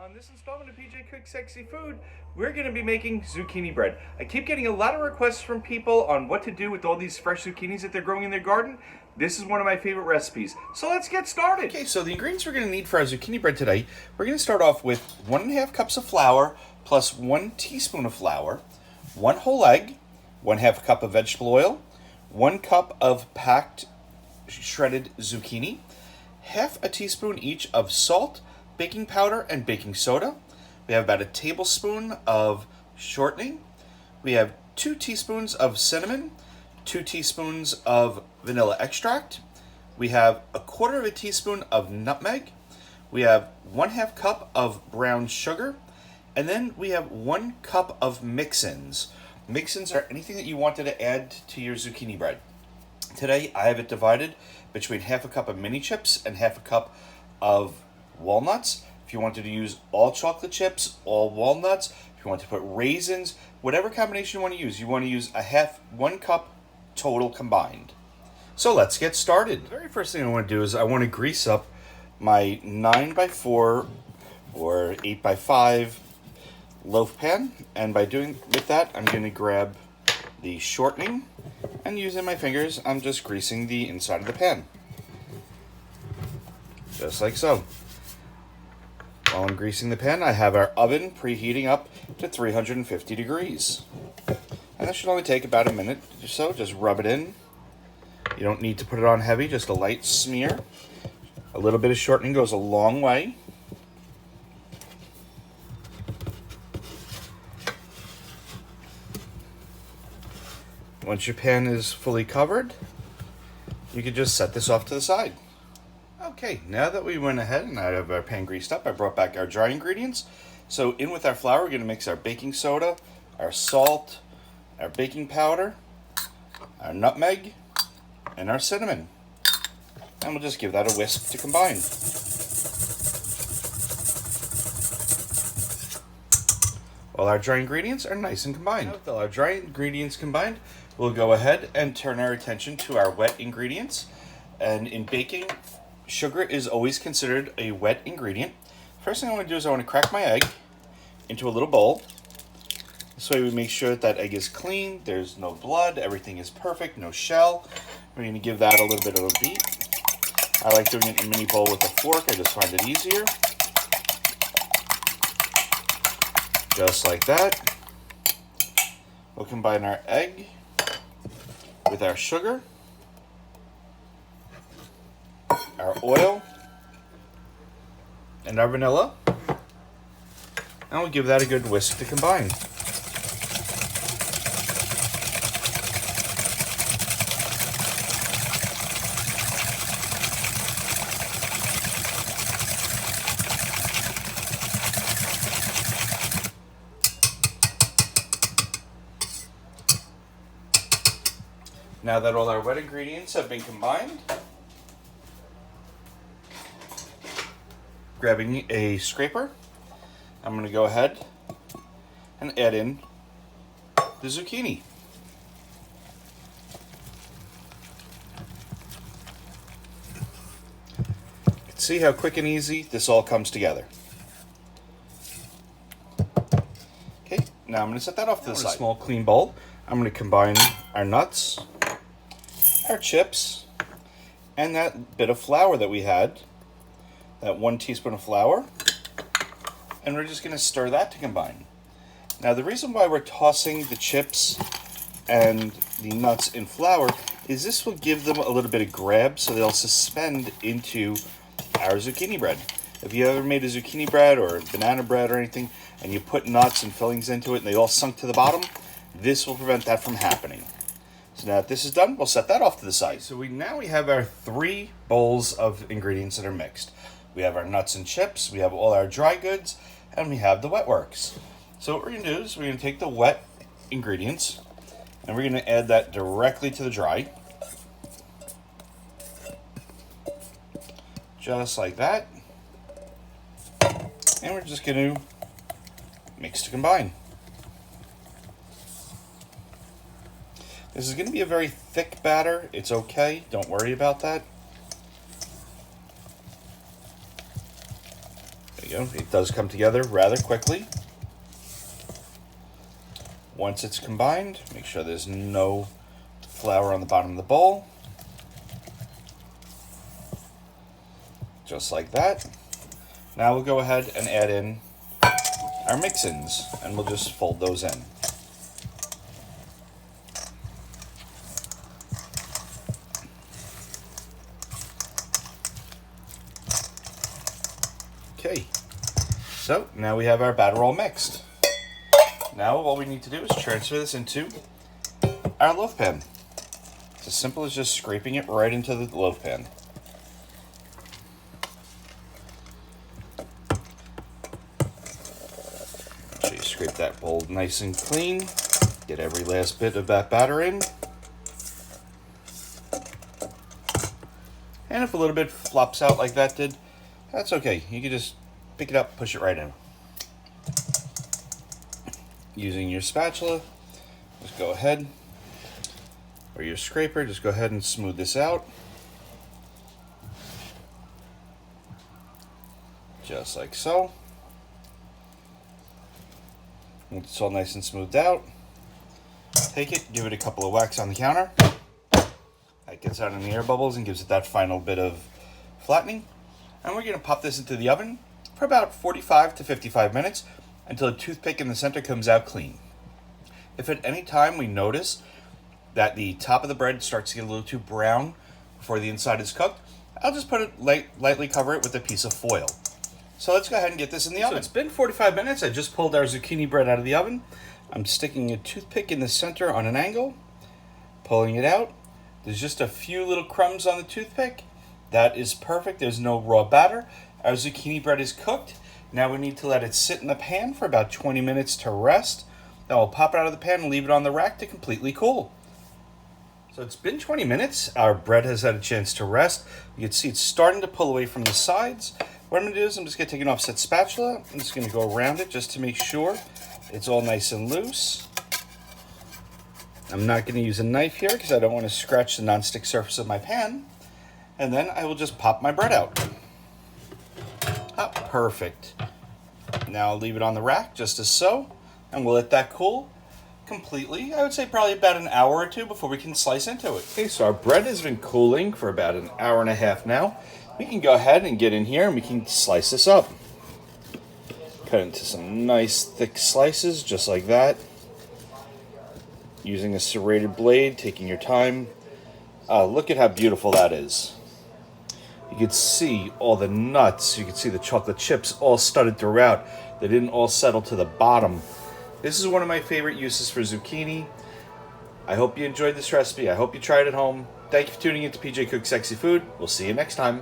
On this installment of PJ Cooks Sexy Food, we're going to be making zucchini bread. I keep getting a lot of requests from people on what to do with all these fresh zucchinis that they're growing in their garden. This is one of my favorite recipes. So let's get started. Okay, so the ingredients we're going to need for our zucchini bread today, we're going to start off with 1.5 cups of flour plus 1 teaspoon of flour, 1 whole egg, 1/2 cup of vegetable oil, 1 cup of packed shredded zucchini, 1/2 teaspoon each of salt, baking powder, and baking soda. We have about a tablespoon of shortening. We have 2 teaspoons of cinnamon, 2 teaspoons of vanilla extract. We have 1/4 teaspoon of nutmeg. We have 1/2 cup of brown sugar. And then we have 1 cup of mix-ins. Mix-ins are anything that you wanted to add to your zucchini bread. Today I have it divided between 1/2 cup of mini chips and 1/2 cup of walnuts. If you wanted to use all chocolate chips, all walnuts, if you want to put raisins, whatever combination you want to use 1 cup total combined. So let's get started. The very first thing I want to do is I want to grease up my 9x4 or 8x5 loaf pan, and by doing with that I'm going to grab the shortening and using my fingers I'm just greasing the inside of the pan. Just like so. While I'm greasing the pan, I have our oven preheating up to 350 degrees. And that should only take about a minute or so. Just rub it in. You don't need to put it on heavy, just a light smear. A little bit of shortening goes a long way. Once your pan is fully covered, you can just set this off to the side. Okay, now that we went ahead and I have our pan greased up, I brought back our dry ingredients. So in with our flour, we're going to mix our baking soda, our salt, our baking powder, our nutmeg, and our cinnamon. And we'll just give that a whisk to combine. While our dry ingredients are nice and combined. Now with all our dry ingredients combined, we'll go ahead and turn our attention to our wet ingredients. And in baking, sugar is always considered a wet ingredient. First thing I want to do is I want to crack my egg into a little bowl. This way we make sure that that egg is clean, there's no blood, everything is perfect, no shell. We're going to give that a little bit of a beat. I like doing it in a mini bowl with a fork, I just find it easier. Just like that. We'll combine our egg with our sugar, our oil, and our vanilla, and we'll give that a good whisk to combine. Now that all our wet ingredients have been combined, grabbing a scraper, I'm going to go ahead and add in the zucchini. You can see how quick and easy this all comes together. Okay, now I'm going to set that off to the side. In a small clean bowl, I'm going to combine our nuts, our chips, and that bit of flour that we had, that 1 teaspoon of flour, and we're just going to stir that to combine. Now the reason why we're tossing the chips and the nuts in flour is this will give them a little bit of grab so they'll suspend into our zucchini bread. If you ever made a zucchini bread or banana bread or anything and you put nuts and fillings into it and they all sunk to the bottom, this will prevent that from happening. So now that this is done, we'll set that off to the side. So now we have our 3 bowls of ingredients that are mixed. We have our nuts and chips, we have all our dry goods, and we have the wet works. So what we're going to do is we're going to take the wet ingredients and we're going to add that directly to the dry. Just like that. And we're just going to mix to combine. This is going to be a very thick batter. It's okay. Don't worry about that. There you you go. It does come together rather quickly. Once it's combined, make sure there's no flour on the bottom of the bowl. Just like that. Now we'll go ahead and add in our mix-ins, and we'll just fold those in. Okay, so now we have our batter all mixed. Now all we need to do is transfer this into our loaf pan. It's as simple as just scraping it right into the loaf pan. So you scrape that bowl nice and clean. Get every last bit of that batter in. And if a little bit flops out like that did, that's okay. You can just pick it up, push it right in. Using your spatula, just go ahead, or your scraper, just go ahead and smooth this out. Just like so. Once it's all nice and smoothed out, take it, give it a couple of whacks on the counter. That gets out any air bubbles and gives it that final bit of flattening. And we're going to pop this into the oven for about 45 to 55 minutes until a toothpick in the center comes out clean. If at any time we notice that the top of the bread starts to get a little too brown before the inside is cooked, I'll just put it lightly cover it with a piece of foil. So let's go ahead and get this in the oven. So it's been 45 minutes. I just pulled our zucchini bread out of the oven. I'm sticking a toothpick in the center on an angle, pulling it out. There's just a few little crumbs on the toothpick. That is perfect. There's no raw batter. Our zucchini bread is cooked. Now we need to let it sit in the pan for about 20 minutes to rest. Then we'll pop it out of the pan and leave it on the rack to completely cool. So it's been 20 minutes. Our bread has had a chance to rest. You can see it's starting to pull away from the sides. What I'm going to do is I'm just going to take an offset spatula. I'm just going to go around it just to make sure it's all nice and loose. I'm not going to use a knife here because I don't want to scratch the nonstick surface of my pan. And then I will just pop my bread out. Ah, perfect. Now I'll leave it on the rack just as so, and we'll let that cool completely. I would say probably about an hour or two before we can slice into it. Okay, so our bread has been cooling for about an hour and a half now. We can go ahead and get in here and we can slice this up. Cut into some nice thick slices, just like that. Using a serrated blade, taking your time. Look at how beautiful that is. You can see all the nuts. You can see the chocolate chips all studded throughout. They didn't all settle to the bottom. This is one of my favorite uses for zucchini. I hope you enjoyed this recipe. I hope you try it at home. Thank you for tuning in to PJ Cooks Sexy Food. We'll see you next time.